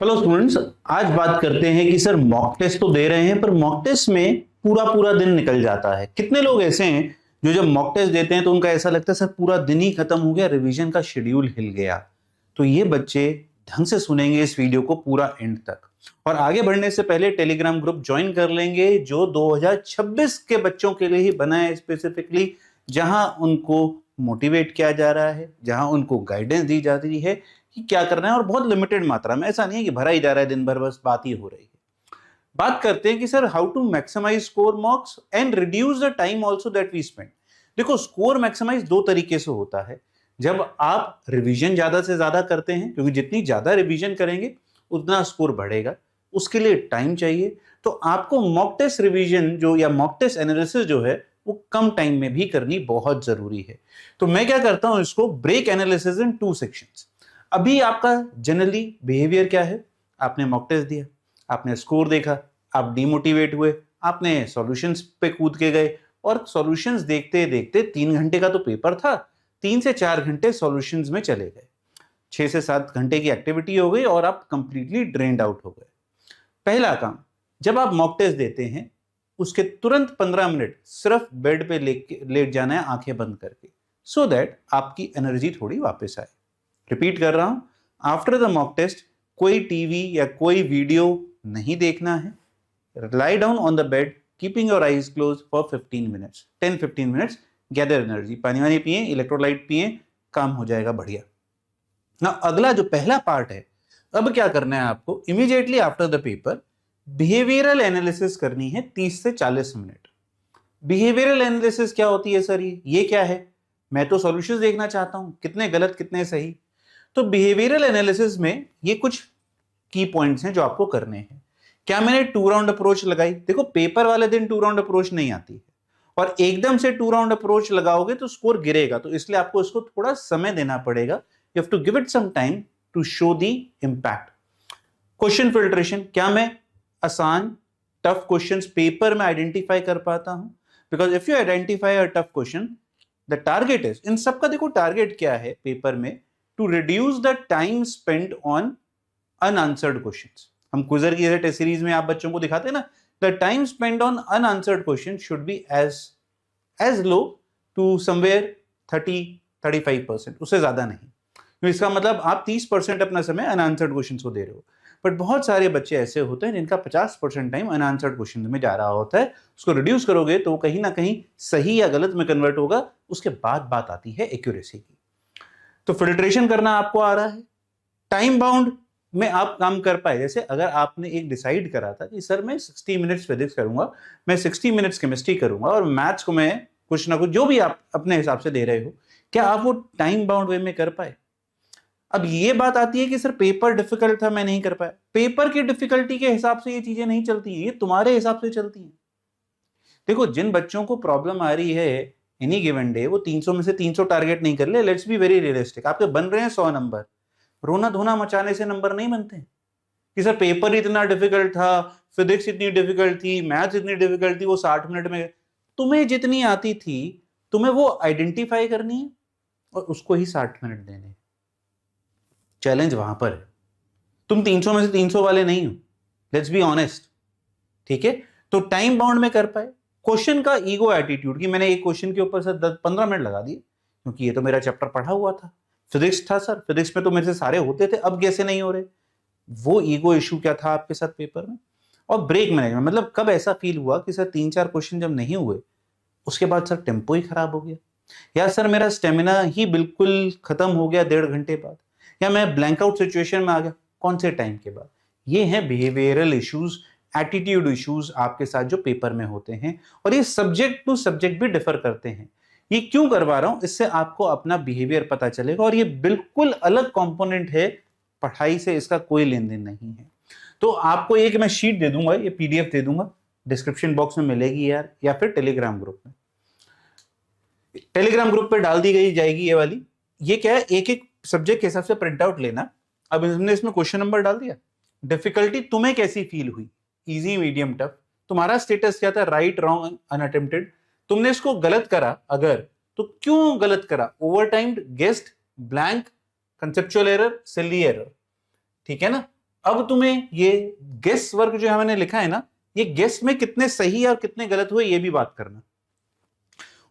Hello students, आज बात करते हैं कि सर मॉक टेस्ट तो दे रहे हैं पर मॉक टेस्ट में पूरा पूरा दिन निकल जाता है। कितने लोग ऐसे हैं जो जब मॉक टेस्ट देते हैं तो उनका ऐसा लगता है सर पूरा दिन ही खत्म हो गया, रिवीजन का शेड्यूल हिल गया। तो ये बच्चे ढंग से सुनेंगे इस वीडियो को पूरा एंड तक, और आगे बढ़ने से पहले टेलीग्राम ग्रुप ज्वाइन कर लेंगे जो 2026 के बच्चों के लिए ही बना है स्पेसिफिकली, जहां उनको मोटिवेट किया जा रहा है, जहां उनको गाइडेंस दी जाती है कि क्या करना है, और बहुत लिमिटेड मात्रा में, ऐसा नहीं है कि भरा ही जा रहा है दिन भर, बस बात ही हो रही है। बात करते हैं कि sir how to maximise score marks and reduce the time also that we spend. देखो, स्कोर मैक्सिमाइज दो तरीके से होता है। जब आप रिवीजन ज्यादा से ज्यादा करते हैं, क्योंकि जितनी ज्यादा रिवीजन करेंगे उतना स्कोर बढ़ेगा, उसके लिए टाइम चाहिए। तो आपको मॉक टेस्ट रिवीजन जो या मॉक टेस्ट एनालिसिस जो है वो कम टाइम में भी करनी बहुत जरूरी है। तो मैं क्या करता हूं, इसको ब्रेक एनालिसिस इन 2 सेक्शंस। अभी आपका जनरली बिहेवियर क्या है? आपने मॉक टेस्ट दिया, आपने स्कोर देखा, आप डिमोटिवेट हुए, आपने सॉल्यूशंस पे कूद के गए, और सॉल्यूशंस देखते देखते 3 घंटे का तो पेपर था, 3 से 4 घंटे सॉल्यूशंस में चले गए, 6 से 7 घंटे की एक्टिविटी हो गई और आप कंप्लीटली ड्रेन्ड आउट हो गए। पहला काम, जब आप मॉक टेस्ट देते हैं उसके तुरंत 15 मिनट सिर्फ बेड पे लेट जाना है आंखें बंद करके, सो दैट आपकी एनर्जी थोड़ी वापस आए। रिपीट कर रहा हूं, आफ्टर द मॉक टेस्ट कोई टीवी या कोई वीडियो नहीं देखना है। Lie down on the bed, keeping your eyes close for 15 minutes, 10-15 minutes, gather energy. पानी वानी पिए, इलेक्ट्रोलाइट पिए, काम हो जाएगा बढ़िया ना। अगला जो पहला पार्ट है, अब क्या करना है आपको, immediately after the paper behavioural analysis करनी है 30 से 40 मिनट। बिहेवियरल एनालिसिस क्या होती है सर? ये क्या है? मैं तो सॉल्यूशंस देखना चाहता हूं, कितने गलत कितने सही। तो बिहेवियरल एनालिसिस में ये कुछ की पॉइंट्स हैं जो आपको करने हैं। क्या मैंने 2 राउंड अप्रोच लगाई? देखो, पेपर वाले दिन 2 राउंड अप्रोच नहीं आती है, और एकदम से 2 राउंड अप्रोच लगाओगे तो स्कोर गिरेगा, तो इसलिए आपको इसको थोड़ा समय देना पड़ेगा। You have to give it some time to show the impact. Question filtration, क्या मैं आसान टफ क्वेश्चंस पेपर में आइडेंटिफाई कर पाता हूं? Because if you identify a tough question, the target is, इन सबका देखो टारगेट क्या है पेपर में, to reduce the time spend on unanswered questions. हम क्विजर की टेस्ट सीरीज में आप बच्चों को दिखाते हैं ना, the time spend on unanswered question should be as low to somewhere 30-35%, उससे ज्यादा नहीं। तो इसका मतलब आप 30% अपना समय अनआंसर्ड क्वेश्चन को दे रहे हो। बट बहुत सारे बच्चे ऐसे होते हैं जिनका 50% टाइम अनआंसर्ड क्वेश्चन में जा रहा होता है। उसको रिड्यूस करोगे तो कहीं ना कहीं सही या गलत में कन्वर्ट होगा। उसके बाद बात आती है एक्यूरेसी की। तो फिल्ट्रेशन करना आपको आ रहा है, टाइम बाउंड में आप काम कर पाए। जैसे अगर आपने एक डिसाइड करा था कि सर मैं 60 मिनट्स फिजिक्स करूंगा, मैं 60 मिनट्स केमिस्ट्री करूंगा, और मैथ्स को मैं कुछ ना कुछ जो भी आप अपने हिसाब से दे रहे हो, क्या आप वो टाइम बाउंड वे में कर पाए? अब ये बात आती है कि सर पेपर डिफिकल्ट था, मैं नहीं कर पाया। पेपर की डिफिकल्टी के हिसाब से ये चीजें नहीं चलती हैं, ये तुम्हारे हिसाब से चलती हैं। देखो, जिन बच्चों को प्रॉब्लम आ रही है एनी गिवन डे, वो 300 में से 300 टारगेट नहीं कर ले। लेट्स बी वेरी रियलिस्टिक, आपके बन रहे हैं 100 नंबर, रोना धोना मचाने से नंबर नहीं बनते कि सर पेपर इतना डिफिकल्ट था, फिजिक्स इतनी डिफिकल्ट थी, मैथ्स इतनी डिफिकल्ट थी, वो 60 मिनट में। तुम्हें जितनी आती थी, तुम्हें वो आइडेंटिफाई करनी है और उसको ही 60 मिनट देने। चैलेंज वहां पर है। तुम 300 में से 300 वाले नहीं हो, लेट्स बी ऑनेस्ट, ठीक है? तो टाइम बाउंड में कर पाए। क्वेश्चन का ईगो एटीट्यूड, कि मैंने एक क्वेश्चन के ऊपर सर 10-15 मिनट लगा दिए क्योंकि ये तो मेरा चैप्टर पढ़ा हुआ था, फिजिक्स था सर, फिजिक्स में तो मेरे से सारे होते थे, अब कैसे नहीं हो रहे? वो ईगो इशू क्या था आपके साथ पेपर में? और ब्रेक मैनेजमेंट, मतलब कब ऐसा फील हुआ कि सर 3-4 क्वेश्चन जब नहीं हुए उसके बाद सर टेम्पो ही खराब हो गया, या सर मेरा स्टेमिना ही बिल्कुल खत्म हो गया 1.5 घंटे बाद, या मैं ब्लैंक आउट सिचुएशन में आ गया कौन से टाइम के बाद? ये है बिहेवियरल इश्यूज, एटीट्यूड इश्यूज आपके साथ जो पेपर में होते हैं, और ये सब्जेक्ट टू सब्जेक्ट भी डिफर करते हैं। ये क्यों करवा रहा हूं? इससे आपको अपना बिहेवियर पता चलेगा, और ये बिल्कुल अलग कंपोनेंट है पढ़ाई से, इसका कोई लेन देन नहीं है। तो आपको एक मैं शीट दे दूंगा, ये पीडीएफ दे दूंगा, डिस्क्रिप्शन बॉक्स में मिलेगी यार, या फिर टेलीग्राम ग्रुप में, टेलीग्राम ग्रुप पे डाल दी गई जाएगी ये वाली। ये क्या है, एक एक सब्जेक्ट के हिसाब से प्रिंट आउट लेना। अब हमने इसमें क्वेश्चन नंबर डाल दिया, डिफिकल्टी तुम्हें कैसी फील हुई, इजी मीडियम टफ, तुम्हारा स्टेटस क्या था, राइट रॉन्ग अनअटेम्प्टेड, तुमने इसको गलत करा अगर, तो क्यों गलत करा, over timed, guessed, blank, conceptual error, silly error, ठीक है ना? अब तुम्हें ये गेस वर्क जो मैंने लिखा है ना, ये गेस में कितने सही और कितने गलत हुए ये भी बात करना।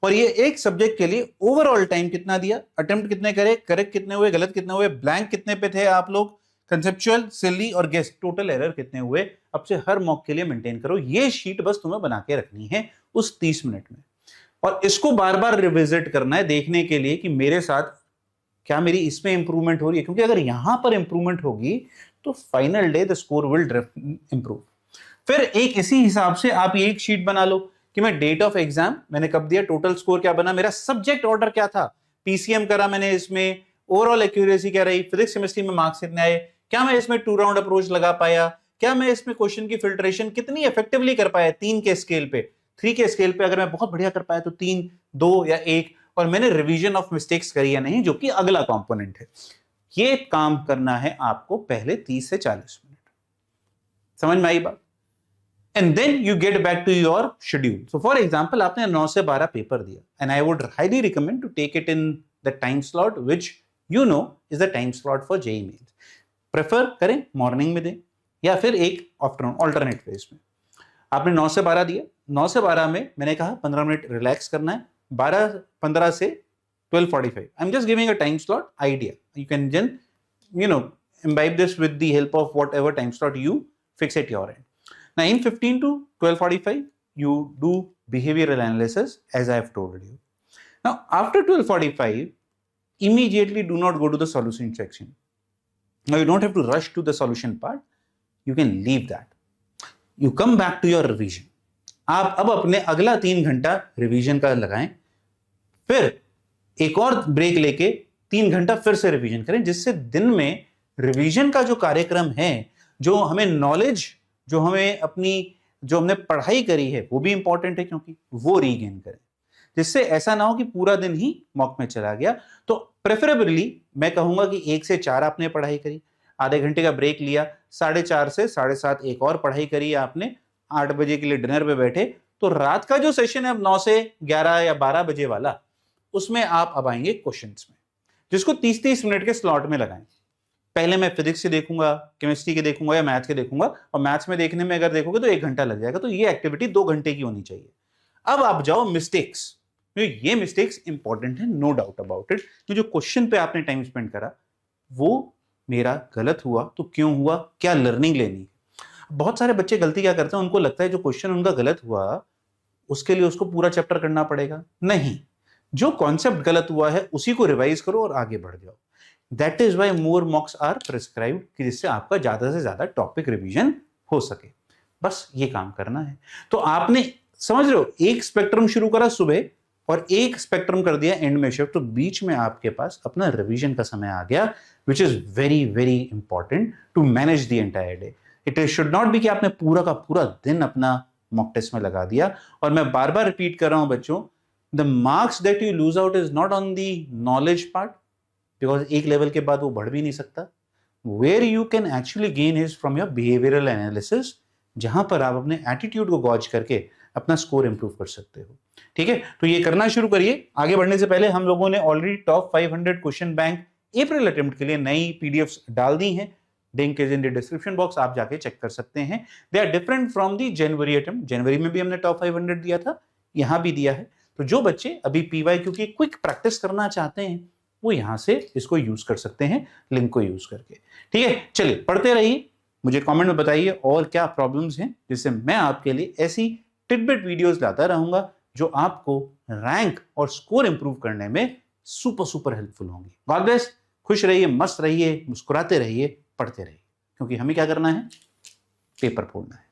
और ये एक सब्जेक्ट के लिए ओवरऑल टाइम कितना दिया, अटेम्प्ट कितने करे, करेक्ट कितने हुए, गलत कितने हुए, ब्लैंक कितने पे थे आप लोग, कंसेप्चुअल, सिली और गेस, टोटल एरर कितने हुए। अब से हर मॉक के लिए मेंटेन करो। ये शीट बस तुम्हें बना के रखनी है उस 30 मिनट में, और इसको बार बार रिविजिट करना है देखने के लिए कि मेरे साथ क्या मेरी इसमें इंप्रूवमेंट हो रही है, क्योंकि अगर यहां पर इंप्रूवमेंट होगी तो final day the score will improve. फिर एक इसी हिसाब से आप ये एक शीट बना लो कि मैं डेट ऑफ एग्जाम मैंने कब दिया, टोटल स्कोर क्या बना, मेरा सब्जेक्ट ऑर्डर क्या था, पीसीएम करा मैंने इसमें, ओवरऑल एक्यूरेसी क्या रही, फिजिक्स केमिस्ट्री में मार्क्स कितने आए, क्या मैं इसमें 2 राउंड अप्रोच लगा पाया, क्या मैं इसमें क्वेश्चन की फिल्ट्रेशन कितनी इफेक्टिवली कर पाया 3 के स्केल पे, 3 के स्केल पे अगर मैं बहुत बढ़िया कर पाया तो 3, 2 या 1, और मैंने रिवीजन ऑफ मिस्टेक्स करी या नहीं, जो कि अगला कंपोनेंट है। ये काम करना है आपको पहले 30 से 40 मिनट। समझ में आई बात? And then you get back to your schedule. So for example आपने 9 से 12 पेपर दिया, and I would highly recommend to take it in the time slot which you know is the time slot for JEE mains. Prefer करें morning में दें या फिर एक afternoon alternate phase में। आपने 9 से 12 दिया, 9 से 12 में मैंने कहा 15 मिनट रिलैक्स करना है, 15 से 12:45 I am just giving a time slot idea, you can जन imbibe this with the help of whatever time slot you fix at your end. Now in 15 to 12:45 you do behavioral analysis as I have told you. Now after 12:45 immediately do not go to the solution section. Now you don't have to rush to the solution part, you can leave that. You come back to your revision. आप अब अपने अगला 3 घंटा revision का लगाएं, फिर एक और ब्रेक लेके 3 घंटा फिर से रिवीजन करें, जिससे दिन में रिवीजन का जो कार्यक्रम है, जो हमें नॉलेज, जो हमें अपनी जो हमने पढ़ाई करी है वो भी इंपॉर्टेंट है, क्योंकि वो रीगेन करें, जिससे ऐसा ना हो कि पूरा दिन ही मॉक में चला गया। तो प्रेफरेबली मैं कहूंगा कि 1 से 4 आपने पढ़ाई करी, आधे घंटे का ब्रेक लिया, 4:30 से 7:30 एक और पढ़ाई करी आपने, 8 बजे के लिए डिनर पे बैठे, तो रात का जो सेशन है अब 9 से 11 या 12 बजे वाला, उसमें आप अब आएंगे क्वेश्चंस में, जिसको 30-30 मिनट के स्लॉट में लगाएं। पहले मैं फिजिक्स के देखूंगा, केमिस्ट्री के देखूंगा या मैथ्स के देखूंगा, और मैथ्स में देखने में अगर देखोगे तो 1 घंटा लग जाएगा, तो ये एक्टिविटी 2 घंटे की होनी चाहिए। अब आप जाओ मिस्टेक्स, ये मिस्टेक्स इंपॉर्टेंट है, नो डाउट अबाउट इट। जो क्वेश्चन पे आपने टाइम स्पेंड करा वो मेरा गलत हुआ तो क्यों हुआ, क्या लर्निंग लेनी। बहुत सारे बच्चे गलती क्या करते हैं, उनको लगता है जो क्वेश्चन उनका गलत हुआ उसके लिए उसको पूरा चैप्टर करना पड़ेगा। नहीं, जो कॉन्सेप्ट गलत हुआ है उसी को रिवाइज करो और आगे बढ़ जाओ। That is why more mocks are prescribed, कि जिससे आपका ज्यादा से ज्यादा टॉपिक रिवीजन हो सके। बस ये काम करना है। तो आपने समझ रहे हो, एक स्पेक्ट्रम शुरू करा सुबह और एक स्पेक्ट्रम कर दिया एंड में शिफ्ट, तो बीच में आपके पास अपना रिवीजन का समय आ गया, which is very very important to manage the entire day. It should not be कि आपने पूरा का पूरा दिन अपना मॉक टेस्ट में लगा दिया। और मैं बार बार रिपीट कर रहा हूं बच्चों, the marks that you lose out is not on the knowledge part, because एक लेवल के बाद वो बढ़ भी नहीं सकता। Where you can actually gain is from your behavioural analysis, जहां पर आप अपने एटीट्यूड को गॉज करके अपना स्कोर इंप्रूव कर सकते हो। ठीक है, तो ये करना शुरू करिए। आगे बढ़ने से पहले हम लोगों ने already top 500 question bank April attempt के लिए नई पीडीएफ्स डाल दी हैं, link is in the description box, आप जाके चेक कर सकते हैं। They are different from the January attempt. जनवरी में भी हमने टॉप 500 दिया था, यहां भी दिया है। तो जो बच्चे अभी पीवाईक्यू की क्विक प्रैक्टिस करना चाहते हैं वो यहां से इसको यूज कर सकते हैं, लिंक को यूज करके। ठीक है, चलिए पढ़ते रहिए, मुझे कमेंट में बताइए और क्या प्रॉब्लम्स हैं, जिससे मैं आपके लिए ऐसी टिडबिट वीडियोस लाता रहूंगा जो आपको रैंक और स्कोर इंप्रूव करने में सुपर हेल्पफुल होंगी। गॉड ब्लेस, खुश रहिए, मस्त रहिए, मुस्कुराते रहिए, पढ़ते रहिए, क्योंकि हमें क्या करना है, पेपर फोड़ना है।